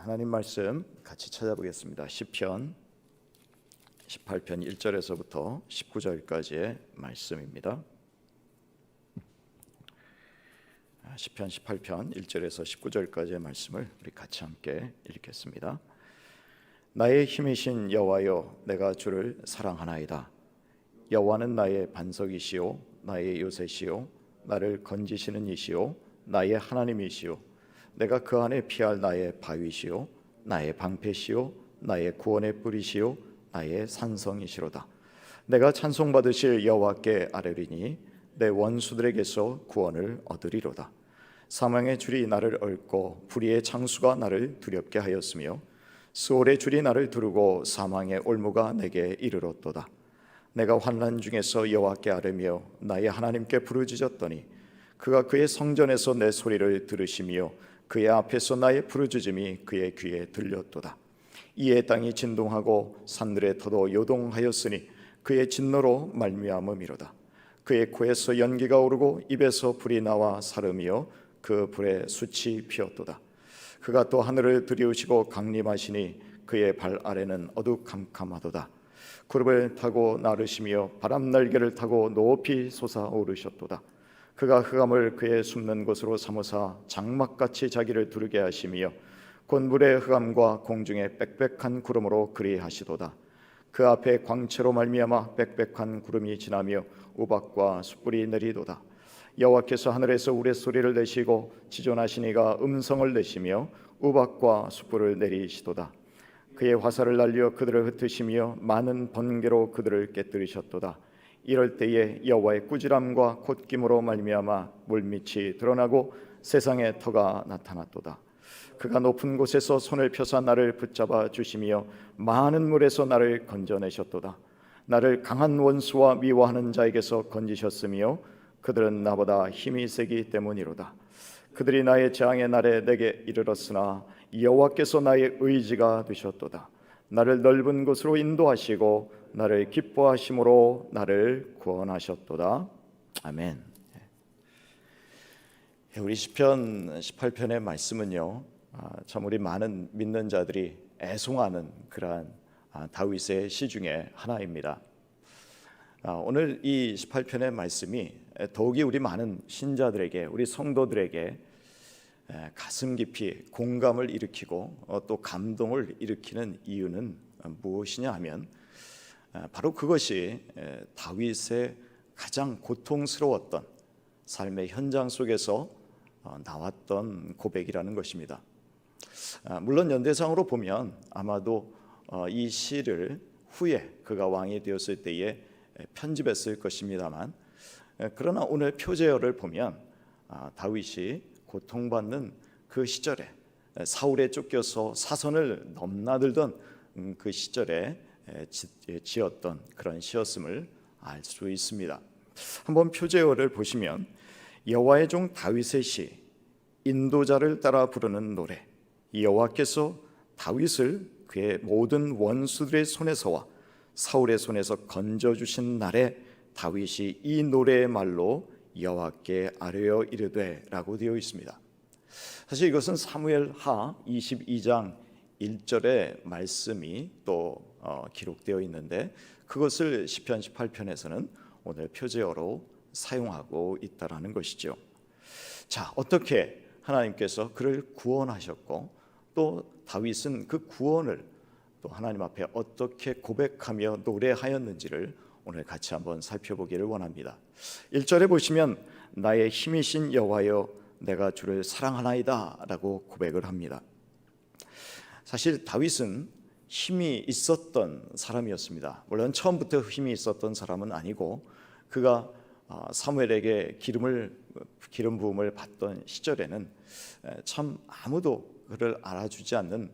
하나님 말씀 같이 찾아보겠습니다. 시편 18편 1절에서부터 19절까지의 말씀입니다. 시편 18편 1절에서 19절까지의 말씀을 우리 같이 함께 읽겠습니다. 나의 힘이신 여호와여, 내가 주를 사랑하나이다. 여호와는 나의 반석이시요 나의 요새시요 나를 건지시는 이시요 나의 하나님이시요 내가 그 안에 피할 나의 바위시요 나의 방패시요 나의 구원의 뿌리시요 나의 산성이시로다. 내가 찬송받으실 여호와께 아뢰리니 내 원수들에게서 구원을 얻으리로다. 사망의 줄이 나를 얽고 불의의 창수가 나를 두렵게 하였으며 스올의 줄이 나를 두르고 사망의 올무가 내게 이르렀도다. 내가 환난 중에서 여호와께 아뢰며 나의 하나님께 부르짖었더니 그가 그의 성전에서 내 소리를 들으시며 그의 앞에서 나의 부르짖음이 그의 귀에 들렸도다. 이에 땅이 진동하고 산들의 터도 요동하였으니 그의 진노로 말미암음이로다. 그의 코에서 연기가 오르고 입에서 불이 나와 사름이요 그 불에 숯이 피었도다. 그가 또 하늘을 들이우시고 강림하시니 그의 발 아래는 어두캄캄하도다. 구름을 타고 나르시며 바람 날개를 타고 높이 솟아오르셨도다. 그가 흑암을 그의 숨는 곳으로 삼으사 장막같이 자기를 두르게 하시며 곤불의 흑암과 공중의 빽빽한 구름으로 그리하시도다. 그 앞에 광채로 말미암아 빽빽한 구름이 지나며 우박과 숯불이 내리도다. 여호와께서 하늘에서 우레소리를 내시고 지존하시니가 음성을 내시며 우박과 숯불을 내리시도다. 그의 화살을 날려 그들을 흩으시며 많은 번개로 그들을 깨뜨리셨도다. 이럴 때에 여호와의 꾸지람과 콧김으로 말미암아 물밑이 드러나고 세상의 터가 나타났도다. 그가 높은 곳에서 손을 펴사 나를 붙잡아 주시며 많은 물에서 나를 건져내셨도다. 나를 강한 원수와 미워하는 자에게서 건지셨으며 그들은 나보다 힘이 세기 때문이로다. 그들이 나의 재앙의 날에 내게 이르렀으나 여호와께서 나의 의지가 되셨도다. 나를 넓은 곳으로 인도하시고 나를 기뻐하심으로 나를 구원하셨도다. 아멘. 우리 시편 18편의 말씀은요, 참 우리 많은 믿는 자들이 애송하는 그러한 다윗의 시 중에 하나입니다. 오늘 이 18편의 말씀이 더욱이 우리 많은 신자들에게, 우리 성도들에게 가슴 깊이 공감을 일으키고 또 감동을 일으키는 이유는 무엇이냐 하면 바로 그것이 다윗의 가장 고통스러웠던 삶의 현장 속에서 나왔던 고백이라는 것입니다. 물론 연대상으로 보면 아마도 이 시를 후에 그가 왕이 되었을 때에 편집했을 것입니다만, 그러나 오늘 표제어를 보면 다윗이 고통받는 그 시절에, 사울에 쫓겨서 사선을 넘나들던 그 시절에 지었던 그런 시였음을 알 수 있습니다. 한번 표제어를 보시면 여호와의 종 다윗의 시, 인도자를 따라 부르는 노래, 여호와께서 다윗을 그의 모든 원수들의 손에서와 사울의 손에서 건져주신 날에 다윗이 이 노래의 말로 여호와께 아뢰어 이르되 라고 되어 있습니다. 사실 이것은 사무엘하 22장 1절의 말씀이 또 기록되어 있는데, 그것을 시편 18편에서는 오늘 표제어로 사용하고 있다라는 것이죠. 자, 어떻게 하나님께서 그를 구원하셨고 또 다윗은 그 구원을 또 하나님 앞에 어떻게 고백하며 노래하였는지를 오늘 같이 한번 살펴보기를 원합니다. 1절에 보시면 나의 힘이신 여호와여, 내가 주를 사랑하나이다 라고 고백을 합니다. 사실 다윗은 힘이 있었던 사람이었습니다. 물론 처음부터 힘이 있었던 사람은 아니고, 그가 사무엘에게 기름 부음을 받던 시절에는 참 아무도 그를 알아주지 않는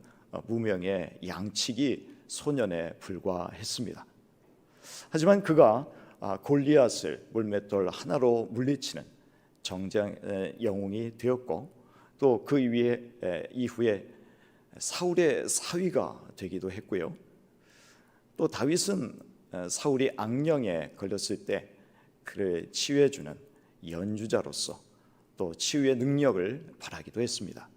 무명의 양치기 소년에 불과했습니다. 하지만 그가 골리앗을 물맷돌 하나로 물리치는 정장 영웅이 되었고, 또 그 이후에 사울의 사위가 되기도 했고요. 또 다윗은 사울이 악령에 걸렸을 때 그를 치유해주는 연주자로서 또 치유의 능력을 발하기도 했습니다.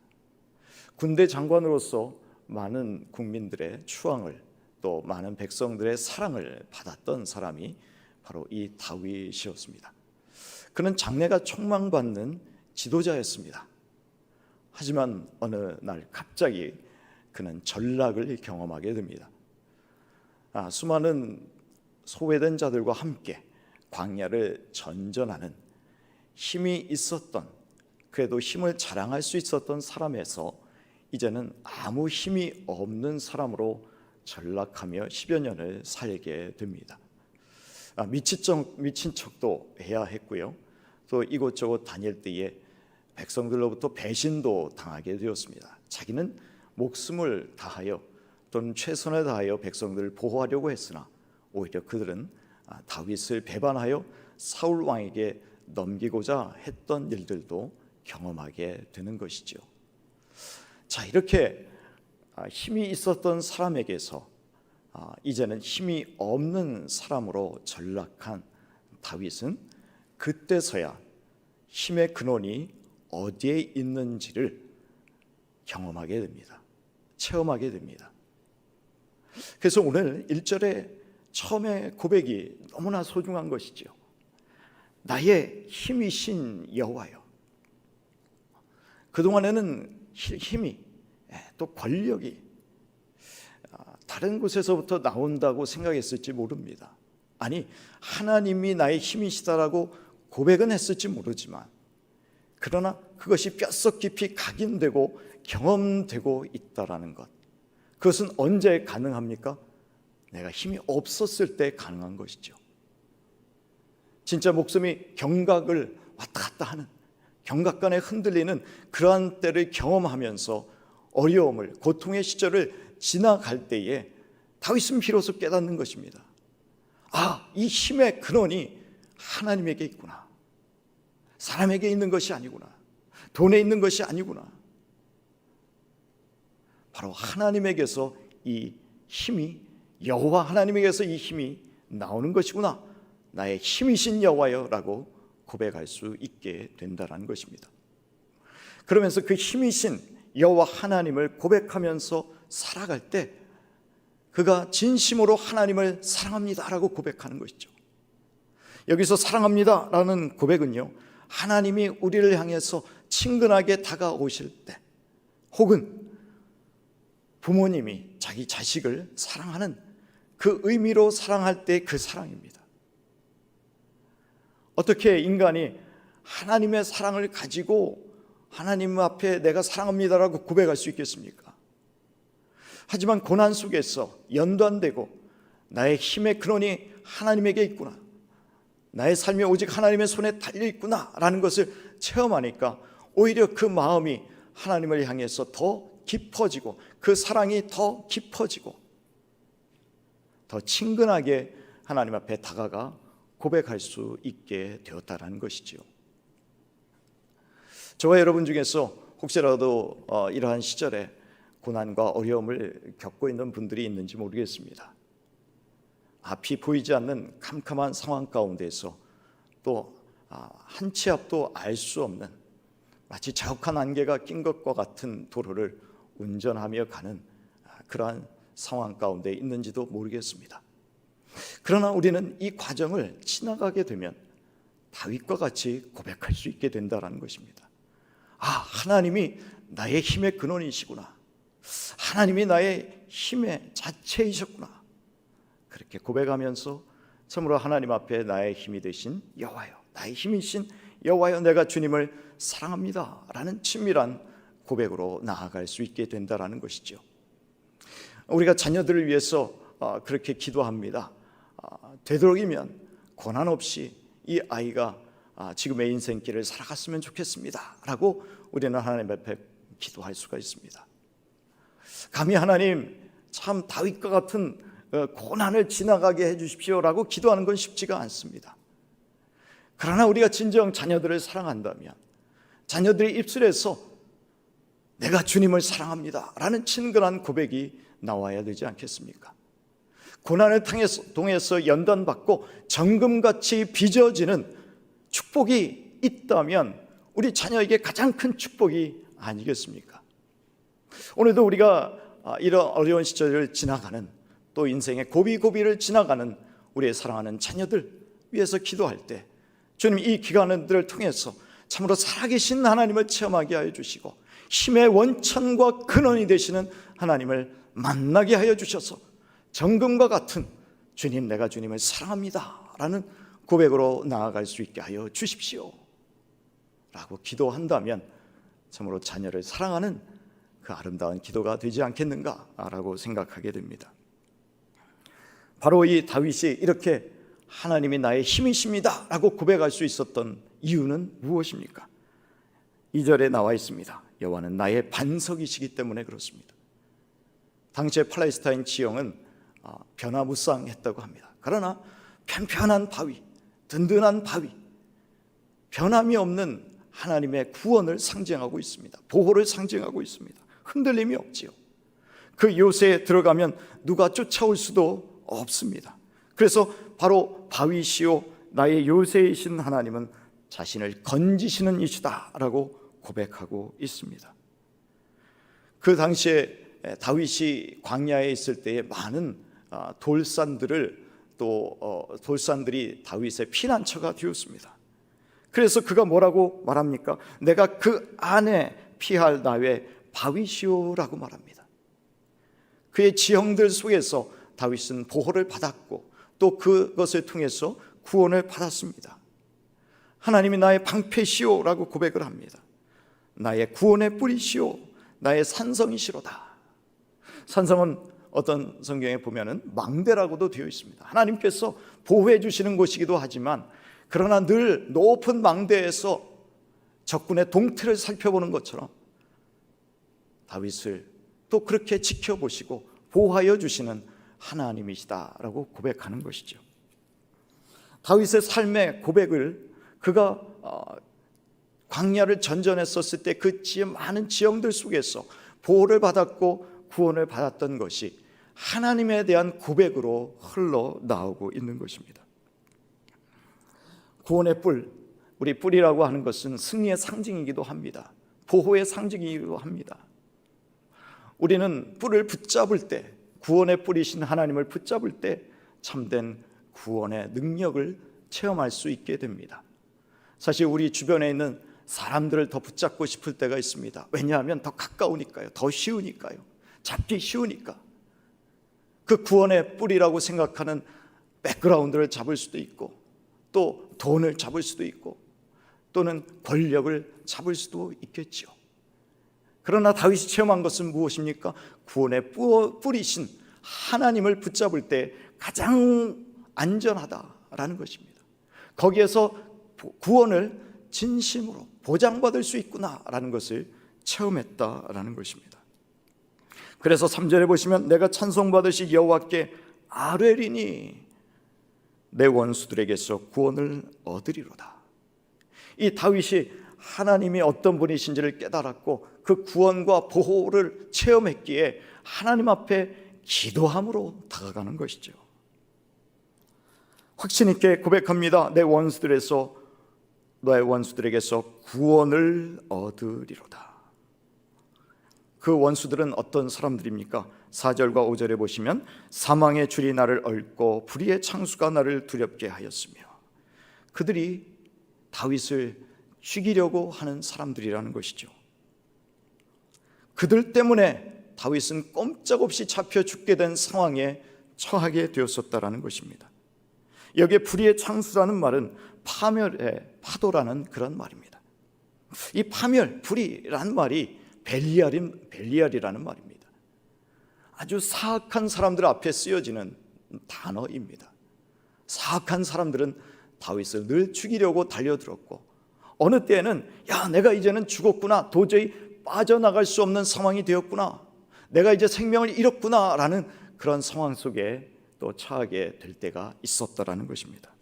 군대 장관으로서 많은 국민들의 추앙을 또 많은 백성들의 사랑을 받았던 사람이 바로 이 다윗이었습니다. 그는 장래가 촉망받는 지도자였습니다. 하지만 어느 날 갑자기 그는 전락을 경험하게 됩니다. 수많은 소외된 자들과 함께 광야를 전전하는 힘이 있었던, 그래도 힘을 자랑할 수 있었던 사람에서 이제는 아무 힘이 없는 사람으로 전락하며 10여 년을 살게 됩니다. 미친 척도 해야 했고요. 또 이곳저곳 다닐 때에 백성들로부터 배신도 당하게 되었습니다. 자기는 목숨을 다하여 또는 최선을 다하여 백성들을 보호하려고 했으나 오히려 그들은 다윗을 배반하여 사울 왕에게 넘기고자 했던 일들도 경험하게 되는 것이죠. 자, 이렇게 힘이 있었던 사람에게서 이제는 힘이 없는 사람으로 전락한 다윗은 그때서야 힘의 근원이 어디에 있는지를 경험하게 됩니다. 체험하게 됩니다. 그래서 오늘 1절에 처음에 고백이 너무나 소중한 것이죠. 나의 힘이신 여호와여. 그동안에는 힘이 또 권력이 다른 곳에서부터 나온다고 생각했을지 모릅니다. 아니, 하나님이 나의 힘이시다라고 고백은 했을지 모르지만, 그러나 그것이 뼛속 깊이 각인되고 경험되고 있다라는 것, 그것은 언제 가능합니까? 내가 힘이 없었을 때 가능한 것이죠. 진짜 목숨이 경각을 왔다 갔다 하는, 경각간에 흔들리는 그러한 때를 경험하면서 어려움을, 고통의 시절을 지나갈 때에 다윗은 비로소 깨닫는 것입니다. 이 힘의 근원이 하나님에게 있구나. 사람에게 있는 것이 아니구나. 돈에 있는 것이 아니구나. 바로 하나님에게서 이 힘이, 여호와 하나님에게서 이 힘이 나오는 것이구나. 나의 힘이신 여호와여 라고 고백할 수 있게 된다는 것입니다. 그러면서 그 힘이신 여호와 하나님을 고백하면서 살아갈 때 그가 진심으로 하나님을 사랑합니다라고 고백하는 것이죠. 여기서 사랑합니다라는 고백은요, 하나님이 우리를 향해서 친근하게 다가오실 때, 혹은 부모님이 자기 자식을 사랑하는 그 의미로 사랑할 때 그 사랑입니다. 어떻게 인간이 하나님의 사랑을 가지고 하나님 앞에 내가 사랑합니다라고 고백할 수 있겠습니까? 하지만 고난 속에서 연단되고 나의 힘의 근원이 하나님에게 있구나, 나의 삶이 오직 하나님의 손에 달려 있구나 라는 것을 체험하니까 오히려 그 마음이 하나님을 향해서 더 깊어지고, 그 사랑이 더 깊어지고 더 친근하게 하나님 앞에 다가가 고백할 수 있게 되었다라는 것이죠. 저와 여러분 중에서 혹시라도 이러한 시절에 고난과 어려움을 겪고 있는 분들이 있는지 모르겠습니다. 앞이 보이지 않는 캄캄한 상황 가운데서 또 한 치 앞도 알 수 없는, 마치 자욱한 안개가 낀 것과 같은 도로를 운전하며 가는 그러한 상황 가운데 있는지도 모르겠습니다. 그러나 우리는 이 과정을 지나가게 되면 다윗과 같이 고백할 수 있게 된다는 것입니다. 하나님이 나의 힘의 근원이시구나. 하나님이 나의 힘의 자체이셨구나. 그렇게 고백하면서 참으로 하나님 앞에 나의 힘이 되신 여호와여, 나의 힘이신 여호와여, 내가 주님을 사랑합니다 라는 친밀한 고백으로 나아갈 수 있게 된다는 것이죠. 우리가 자녀들을 위해서 그렇게 기도합니다. 되도록이면 고난 없이 이 아이가 지금의 인생길을 살아갔으면 좋겠습니다 라고 우리는 하나님 앞에 기도할 수가 있습니다. 감히 하나님, 참 다윗과 같은 고난을 지나가게 해주십시오 라고 기도하는 건 쉽지가 않습니다. 그러나 우리가 진정 자녀들을 사랑한다면 자녀들의 입술에서 내가 주님을 사랑합니다 라는 친근한 고백이 나와야 되지 않겠습니까? 고난을 통해서 연단받고 정금같이 빚어지는 축복이 있다면 우리 자녀에게 가장 큰 축복이 아니겠습니까? 오늘도 우리가 이런 어려운 시절을 지나가는, 또 인생의 고비고비를 지나가는 우리의 사랑하는 자녀들 위해서 기도할 때 주님 이 기간들을 통해서 참으로 살아계신 하나님을 체험하게 하여 주시고 힘의 원천과 근원이 되시는 하나님을 만나게 하여 주셔서 정금과 같은 주님, 내가 주님을 사랑합니다 라는 고백으로 나아갈 수 있게 하여 주십시오 라고 기도한다면 참으로 자녀를 사랑하는 그 아름다운 기도가 되지 않겠는가 라고 생각하게 됩니다. 바로 이 다윗이 이렇게 하나님이 나의 힘이십니다 라고 고백할 수 있었던 이유는 무엇입니까? 2절에 나와 있습니다. 여호와는 나의 반석이시기 때문에 그렇습니다. 당시의 팔레스타인 지형은 변화무쌍했다고 합니다. 그러나 편편한 바위, 든든한 바위, 변함이 없는 하나님의 구원을 상징하고 있습니다. 보호를 상징하고 있습니다. 흔들림이 없지요. 그 요새에 들어가면 누가 쫓아올 수도 없습니다. 그래서 바로 바위시오 나의 요새이신 하나님은 자신을 건지시는 이시다 라고 고백하고 있습니다. 그 당시에 다윗이 광야에 있을 때에 많은 돌산들을 돌산들이 다윗의 피난처가 되었습니다. 그래서 그가 뭐라고 말합니까? 내가 그 안에 피할 나의 바위시오라고 말합니다. 그의 지형들 속에서 다윗은 보호를 받았고 또 그것을 통해서 구원을 받았습니다. 하나님이 나의 방패시오라고 고백을 합니다. 나의 구원의 뿌리시오, 나의 산성이시로다. 산성은 어떤 성경에 보면은 망대라고도 되어 있습니다. 하나님께서 보호해 주시는 곳이기도 하지만 그러나 늘 높은 망대에서 적군의 동태를 살펴보는 것처럼 다윗을 또 그렇게 지켜보시고 보호하여 주시는 하나님이시다라고 고백하는 것이죠. 다윗의 삶의 고백을 그가 광야를 전전했었을 때 그 많은 지형들 속에서 보호를 받았고 구원을 받았던 것이 하나님에 대한 고백으로 흘러나오고 있는 것입니다. 구원의 뿔, 우리 뿔이라고 하는 것은 승리의 상징이기도 합니다. 보호의 상징이기도 합니다. 우리는 뿔을 붙잡을 때, 구원의 뿔이신 하나님을 붙잡을 때 참된 구원의 능력을 체험할 수 있게 됩니다. 사실 우리 주변에 있는 사람들을 더 붙잡고 싶을 때가 있습니다. 왜냐하면 더 가까우니까요. 더 쉬우니까요. 잡기 쉬우니까. 그 구원의 뿔이라고 생각하는 백그라운드를 잡을 수도 있고 또 돈을 잡을 수도 있고 또는 권력을 잡을 수도 있겠죠. 그러나 다윗이 체험한 것은 무엇입니까? 구원의 뿔이신 하나님을 붙잡을 때 가장 안전하다라는 것입니다. 거기에서 구원을 진심으로 보장받을 수 있구나라는 것을 체험했다라는 것입니다. 그래서 3절에 보시면 내가 찬송받으시 여호와께 아뢰리니 내 원수들에게서 구원을 얻으리로다. 이 다윗이 하나님이 어떤 분이신지를 깨달았고 그 구원과 보호를 체험했기에 하나님 앞에 기도함으로 다가가는 것이죠. 확신 있게 고백합니다. 너의 원수들에게서 구원을 얻으리로다. 그 원수들은 어떤 사람들입니까? 4절과 5절에 보시면 사망의 줄이 나를 얽고 불의의 창수가 나를 두렵게 하였으며, 그들이 다윗을 죽이려고 하는 사람들이라는 것이죠. 그들 때문에 다윗은 꼼짝없이 잡혀 죽게 된 상황에 처하게 되었었다라는 것입니다. 여기에 불의의 창수라는 말은 파멸의 파도라는 그런 말입니다. 이 파멸, 불의라는 말이 벨리알이라는 말입니다. 아주 사악한 사람들 앞에 쓰여지는 단어입니다. 사악한 사람들은 다윗을 늘 죽이려고 달려들었고 어느 때에는 내가 이제는 죽었구나, 도저히 빠져나갈 수 없는 상황이 되었구나, 내가 이제 생명을 잃었구나 라는 그런 상황 속에 또 처하게 될 때가 있었다라는 것입니다.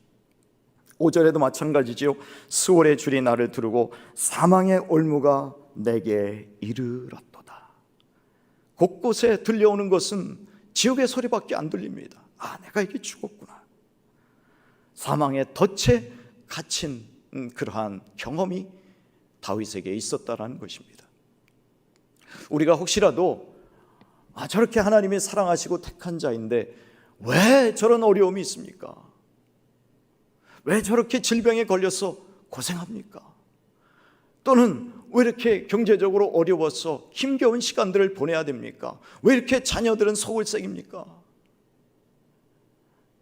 5절에도 마찬가지지요. 수월의 줄이 나를 두르고 사망의 올무가 내게 이르렀도다. 곳곳에 들려오는 것은 지옥의 소리밖에 안 들립니다. 내가 이게 죽었구나. 사망의 덫에 갇힌 그러한 경험이 다윗에게 있었다라는 것입니다. 우리가 혹시라도 저렇게 하나님이 사랑하시고 택한 자인데 왜 저런 어려움이 있습니까? 왜 저렇게 질병에 걸려서 고생합니까? 또는 왜 이렇게 경제적으로 어려워서 힘겨운 시간들을 보내야 됩니까? 왜 이렇게 자녀들은 서울생입니까?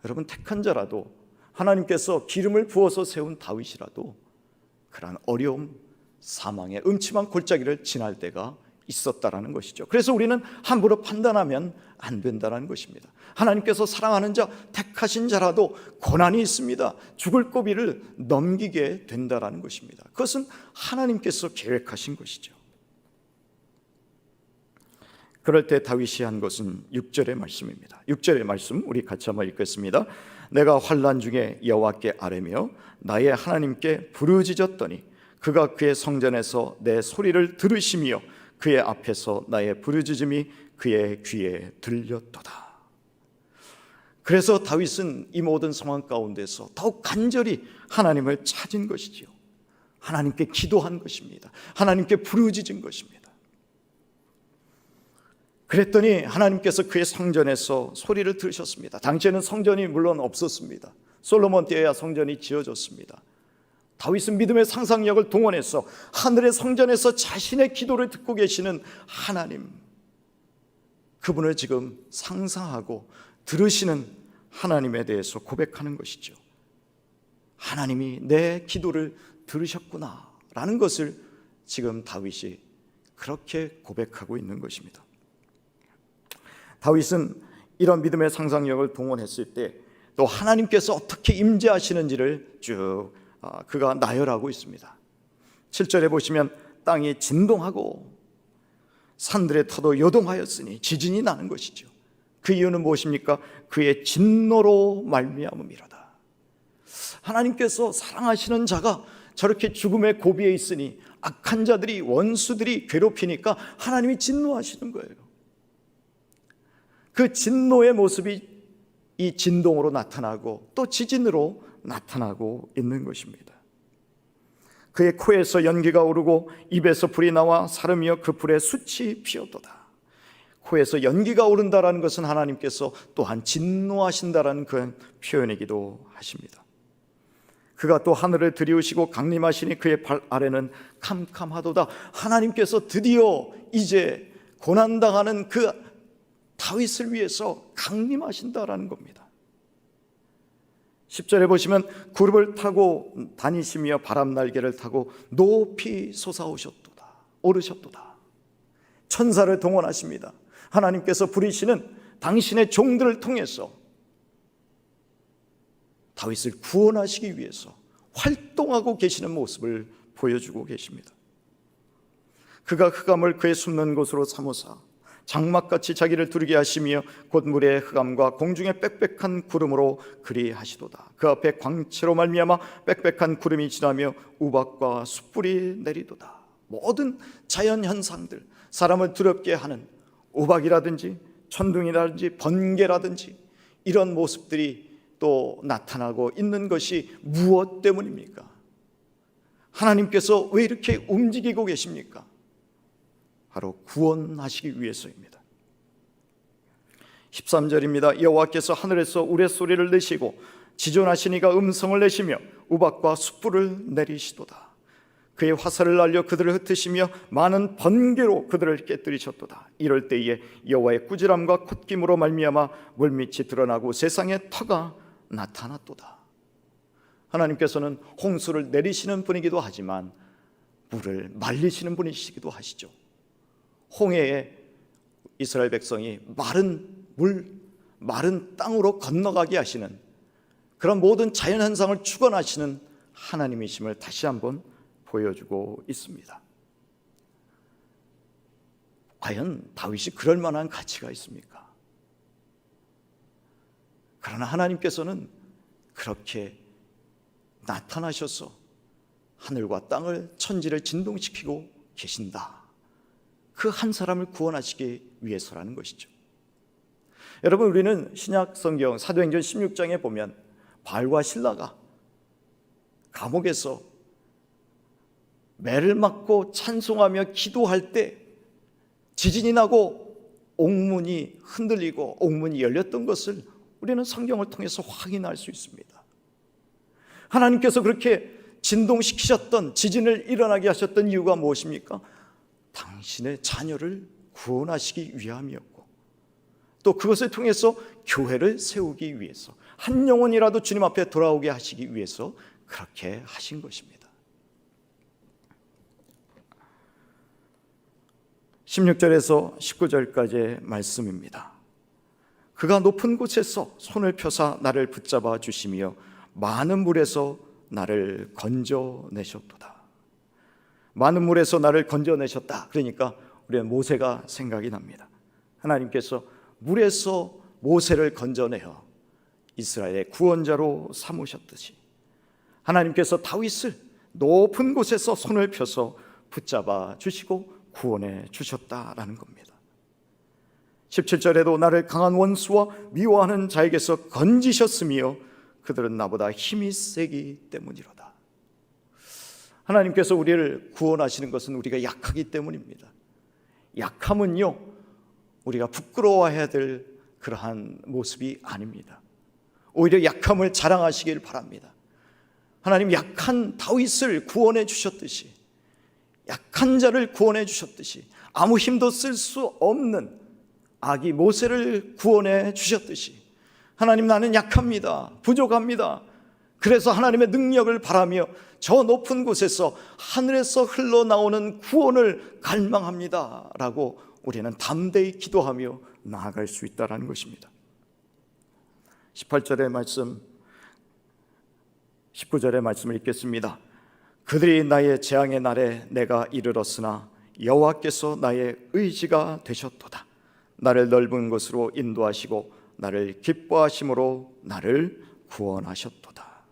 여러분, 택한 자라도, 하나님께서 기름을 부어서 세운 다윗이라도 그러한 어려움, 사망의 음침한 골짜기를 지날 때가 있었다라는 것이죠. 그래서 우리는 함부로 판단하면 안 된다는 것입니다. 하나님께서 사랑하는 자, 택하신 자라도 고난이 있습니다. 죽을 고비를 넘기게 된다라는 것입니다. 그것은 하나님께서 계획하신 것이죠. 그럴 때 다윗이 한 것은 6절의 말씀입니다. 6절의 말씀 우리 같이 한번 읽겠습니다. 내가 환난 중에 여호와께 아뢰며 나의 하나님께 부르짖었더니 그가 그의 성전에서 내 소리를 들으시며 그의 앞에서 나의 부르짖음이 그의 귀에 들렸도다. 그래서 다윗은 이 모든 상황 가운데서 더욱 간절히 하나님을 찾은 것이지요. 하나님께 기도한 것입니다. 하나님께 부르짖은 것입니다. 그랬더니 하나님께서 그의 성전에서 소리를 들으셨습니다. 당시에는 성전이 물론 없었습니다. 솔로몬 때에야 성전이 지어졌습니다. 다윗은 믿음의 상상력을 동원해서 하늘의 성전에서 자신의 기도를 듣고 계시는 하나님, 그분을 지금 상상하고 들으시는 하나님에 대해서 고백하는 것이죠. 하나님이 내 기도를 들으셨구나 라는 것을 지금 다윗이 그렇게 고백하고 있는 것입니다. 다윗은 이런 믿음의 상상력을 동원했을 때 또 하나님께서 어떻게 임재하시는지를 쭉 그가 나열하고 있습니다. 7절에 보시면 땅이 진동하고 산들의 터도 요동하였으니 지진이 나는 것이죠. 그 이유는 무엇입니까? 그의 진노로 말미암음이로다. 하나님께서 사랑하시는 자가 저렇게 죽음의 고비에 있으니 악한 자들이, 원수들이 괴롭히니까 하나님이 진노하시는 거예요. 그 진노의 모습이 이 진동으로 나타나고 또 지진으로 나타나고 있는 것입니다. 그의 코에서 연기가 오르고 입에서 불이 나와 사름이여 그 불에 숯이 피었도다. 코에서 연기가 오른다라는 것은 하나님께서 또한 진노하신다라는 그런 표현이기도 하십니다. 그가 또 하늘을 들이우시고 강림하시니 그의 발 아래는 캄캄하도다. 하나님께서 드디어 이제 고난당하는 그 다윗을 위해서 강림하신다라는 겁니다. 10절에 보시면 구름을 타고 다니시며 바람 날개를 타고 높이 솟아오셨도다, 오르셨도다. 천사를 동원하십니다. 하나님께서 부리시는 당신의 종들을 통해서 다윗을 구원하시기 위해서 활동하고 계시는 모습을 보여주고 계십니다. 그가 흑암을 그의 숨는 곳으로 삼으사 장막같이 자기를 두르게 하시며 곧 물의 흑암과 공중의 빽빽한 구름으로 그리 하시도다. 그 앞에 광채로 말미암아 빽빽한 구름이 지나며 우박과 숯불이 내리도다. 모든 자연 현상들, 사람을 두렵게 하는 우박이라든지 천둥이라든지 번개라든지 이런 모습들이 또 나타나고 있는 것이 무엇 때문입니까? 하나님께서 왜 이렇게 움직이고 계십니까? 바로 구원하시기 위해서입니다. 13절입니다. 여호와께서 하늘에서 우레소리를 내시고 지존하시니가 음성을 내시며 우박과 숯불을 내리시도다. 그의 화살을 날려 그들을 흩으시며 많은 번개로 그들을 깨뜨리셨도다. 이럴 때에 여호와의 꾸지람과 콧김으로 말미암아 물밑이 드러나고 세상의 터가 나타났도다. 하나님께서는 홍수를 내리시는 분이기도 하지만 물을 말리시는 분이시기도 하시죠. 홍해에 이스라엘 백성이 마른 땅으로 건너가게 하시는 그런 모든 자연현상을 주관하시는 하나님이심을 다시 한번 보여주고 있습니다. 과연 다윗이 그럴 만한 가치가 있습니까? 그러나 하나님께서는 그렇게 나타나셔서 하늘과 땅을, 천지를 진동시키고 계신다. 그 한 사람을 구원하시기 위해서라는 것이죠. 여러분, 우리는 신약 성경 사도행전 16장에 보면 바울과 실라가 감옥에서 매를 맞고 찬송하며 기도할 때 지진이 나고 옥문이 흔들리고 옥문이 열렸던 것을 우리는 성경을 통해서 확인할 수 있습니다. 하나님께서 그렇게 진동시키셨던, 지진을 일어나게 하셨던 이유가 무엇입니까? 당신의 자녀를 구원하시기 위함이었고, 또 그것을 통해서 교회를 세우기 위해서, 한 영혼이라도 주님 앞에 돌아오게 하시기 위해서 그렇게 하신 것입니다. 16절에서 19절까지의 말씀입니다. 그가 높은 곳에서 손을 펴사 나를 붙잡아 주시며 많은 물에서 나를 건져내셨도다. 많은 물에서 나를 건져내셨다. 그러니까 우리는 모세가 생각이 납니다. 하나님께서 물에서 모세를 건져내어 이스라엘의 구원자로 삼으셨듯이 하나님께서 다윗을 높은 곳에서 손을 펴서 붙잡아 주시고 구원해 주셨다라는 겁니다. 17절에도 나를 강한 원수와 미워하는 자에게서 건지셨으며 그들은 나보다 힘이 세기 때문이로다. 하나님께서 우리를 구원하시는 것은 우리가 약하기 때문입니다. 약함은요, 우리가 부끄러워해야 될 그러한 모습이 아닙니다. 오히려 약함을 자랑하시길 바랍니다. 하나님 약한 다윗을 구원해 주셨듯이, 약한 자를 구원해 주셨듯이, 아무 힘도 쓸 수 없는 아기 모세를 구원해 주셨듯이, 하나님 나는 약합니다. 부족합니다. 그래서 하나님의 능력을 바라며 저 높은 곳에서 하늘에서 흘러나오는 구원을 갈망합니다 라고 우리는 담대히 기도하며 나아갈 수 있다는 것입니다. 18절의 말씀, 19절의 말씀을 읽겠습니다. 그들이 나의 재앙의 날에 내가 이르렀으나 여호와께서 나의 의지가 되셨도다. 나를 넓은 곳으로 인도하시고 나를 기뻐하심으로 나를 구원하셨도다.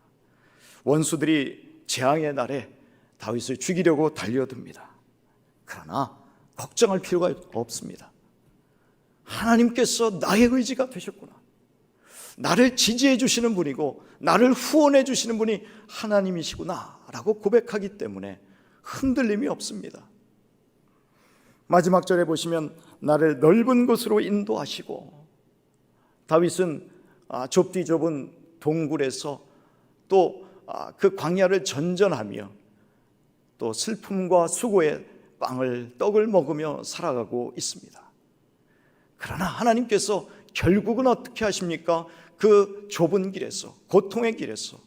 원수들이 재앙의 날에 다윗을 죽이려고 달려듭니다. 그러나 걱정할 필요가 없습니다. 하나님께서 나의 의지가 되셨구나. 나를 지지해 주시는 분이고 나를 후원해 주시는 분이 하나님이시구나 라고 고백하기 때문에 흔들림이 없습니다. 마지막 절에 보시면 나를 넓은 곳으로 인도하시고, 다윗은 좁디 좁은 동굴에서 또 그 광야를 전전하며 또 슬픔과 수고의 떡을 먹으며 살아가고 있습니다. 그러나 하나님께서 결국은 어떻게 하십니까? 그 좁은 길에서, 고통의 길에서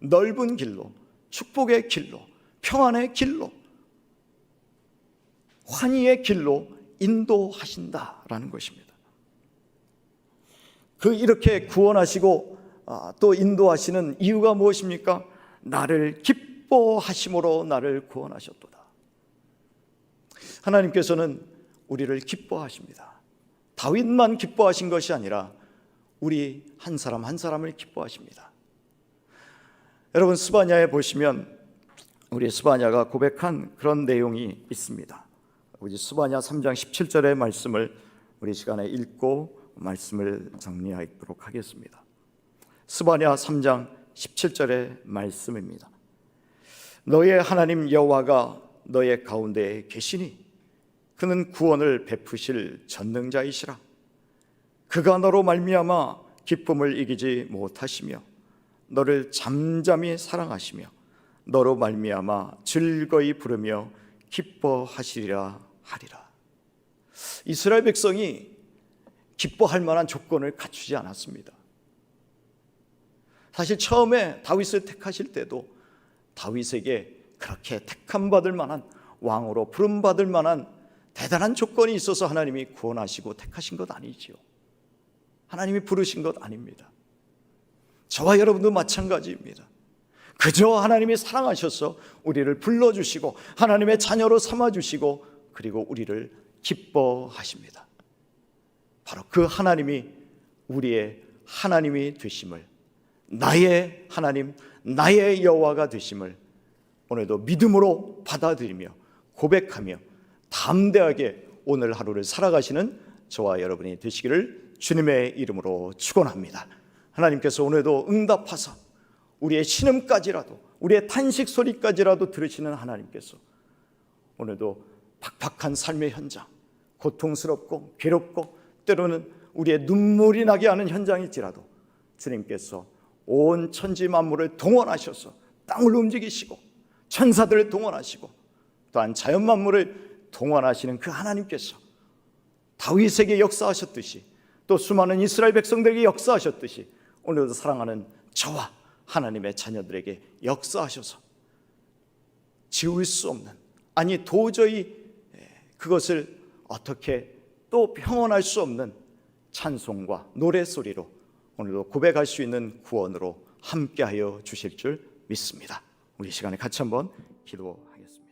넓은 길로, 축복의 길로, 평안의 길로, 환희의 길로 인도하신다라는 것입니다. 이렇게 구원하시고 또 인도하시는 이유가 무엇입니까? 나를 기뻐하심으로 나를 구원하셨도다. 하나님께서는 우리를 기뻐하십니다. 다윗만 기뻐하신 것이 아니라 우리 한 사람 한 사람을 기뻐하십니다. 여러분, 스바냐에 보시면 우리 스바냐가 고백한 그런 내용이 있습니다. 우리 스바냐 3장 17절의 말씀을 우리 시간에 읽고 말씀을 정리하도록 하겠습니다. 스바냐 3장 17절의 말씀입니다. 너의 하나님 여호와가 너의 가운데에 계시니 그는 구원을 베푸실 전능자이시라. 그가 너로 말미암아 기쁨을 이기지 못하시며 너를 잠잠히 사랑하시며 너로 말미암아 즐거이 부르며 기뻐하시리라 하리라. 이스라엘 백성이 기뻐할 만한 조건을 갖추지 않았습니다. 사실 처음에 다윗을 택하실 때도 다윗에게 그렇게 택함받을 만한, 왕으로 부름받을 만한 대단한 조건이 있어서 하나님이 구원하시고 택하신 것 아니지요. 하나님이 부르신 것 아닙니다. 저와 여러분도 마찬가지입니다. 그저 하나님이 사랑하셔서 우리를 불러주시고 하나님의 자녀로 삼아주시고 그리고 우리를 기뻐하십니다. 바로 그 하나님이 우리의 하나님이 되심을, 나의 하나님, 나의 여호와가 되심을 오늘도 믿음으로 받아들이며 고백하며 담대하게 오늘 하루를 살아가시는 저와 여러분이 되시기를 주님의 이름으로 축원합니다. 하나님께서 오늘도 응답하사 우리의 신음까지라도, 우리의 탄식 소리까지라도 들으시는 하나님께서 오늘도 팍팍한 삶의 현장, 고통스럽고 괴롭고 때로는 우리의 눈물이 나게 하는 현장일지라도 주님께서 온 천지 만물을 동원하셔서 땅을 움직이시고 천사들을 동원하시고 또한 자연 만물을 동원하시는 그 하나님께서 다윗에게 역사하셨듯이 또 수많은 이스라엘 백성들에게 역사하셨듯이 오늘도 사랑하는 저와 하나님의 자녀들에게 역사하셔서 지울 수 없는, 아니 도저히 그것을 어떻게 또 평언할 수 없는 찬송과 노래소리로 오늘도 고백할 수 있는 구원으로 함께하여 주실 줄 믿습니다. 우리 이 시간에 같이 한번 기도하겠습니다.